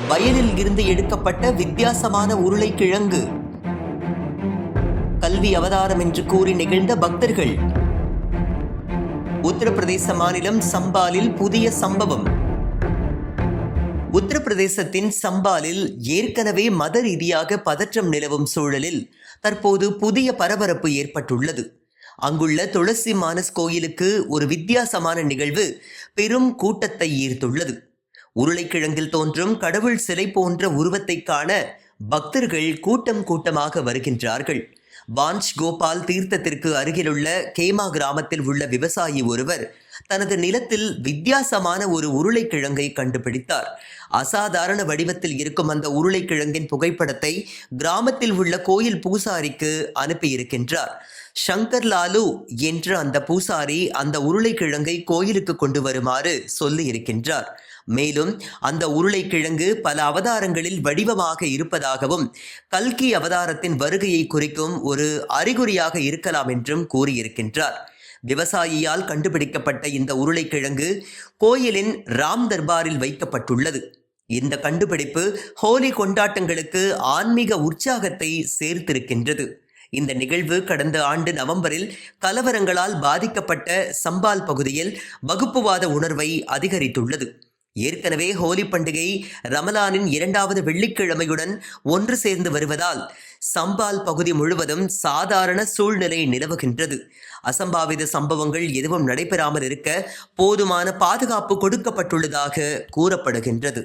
வயலில் இருந்து எடுக்கப்பட்ட வித்தியாசமான உருளைக்கிழங்கு. கல்வி அவதாரம் என்று கூறி நெகிழ்ந்த பக்தர்கள். உத்தரப்பிரதேச மாநிலம் சம்பாலில் புதிய சம்பவம். உத்தரப்பிரதேசத்தின் சம்பாலில் ஏற்கனவே மத ரீதியாக பதற்றம் நிலவும் சூழலில் தற்போது புதிய பரபரப்பு ஏற்பட்டுள்ளது. அங்குள்ள துளசி மானஸ் கோயிலுக்கு ஒரு வித்தியாசமான நிகழ்வு பெரும் கூட்டத்தை ஈர்த்துள்ளது. உருளைக்கிழங்கில் தோன்றும் கடவுள் சிலை போன்ற உருவத்தை காண பக்தர்கள் கூட்டம் கூட்டமாக வருகின்றார்கள். வான்ச் கோபால் தீர்த்தத்திற்கு அருகிலுள்ள கேமா கிராமத்தில் உள்ள விவசாயி ஒருவர் தனது நிலத்தில் வித்தியாசமான ஒரு உருளைக்கிழங்கை கண்டுபிடித்தார். அசாதாரண வடிவத்தில் இருக்கும் அந்த உருளைக்கிழங்கின் புகைப்படத்தை கிராமத்தில் உள்ள கோயில் பூசாரிக்கு அனுப்பியிருக்கின்றார். சங்கர் லாலு என்ற அந்த பூசாரி அந்த உருளைக்கிழங்கை கோயிலுக்கு கொண்டு வருமாறு சொல்லி இருக்கின்றார். மேலும் அந்த உருளைக்கிழங்கு பல அவதாரங்களில் வடிவமாக இருப்பதாகவும் கல்கி அவதாரத்தின் வருகையை குறிக்கும் ஒரு அறிகுறியாக இருக்கலாம் என்றும் கூறியிருக்கின்றார். விவசாயியால் கண்டுபிடிக்கப்பட்ட இந்த உருளைக்கிழங்கு கோயிலின் ராம் தர்பாரில் வைக்கப்பட்டுள்ளது. இந்த கண்டுபிடிப்பு ஹோலி கொண்டாட்டங்களுக்கு ஆன்மீக உற்சாகத்தை சேர்த்திருக்கின்றது. இந்த நிகழ்வு கடந்த ஆண்டு நவம்பரில் கலவரங்களால் பாதிக்கப்பட்ட சம்பால் பகுதியில் வகுப்புவாத உணர்வை அதிகரித்துள்ளது. ஏற்கனவே ஹோலி பண்டிகை ரமலானின் 2வது வெள்ளிக்கிழமையுடன் ஒன்று சேர்ந்து வருவதால் சம்பால் பகுதி முழுவதும் சாதாரண சூழ்நிலை நிலவுகின்றது. அசம்பாவித சம்பவங்கள் எதுவும் நடைபெறாமல் இருக்க போதுமான பாதுகாப்பு கொடுக்கப்பட்டுள்ளதாக கூறப்படுகின்றது.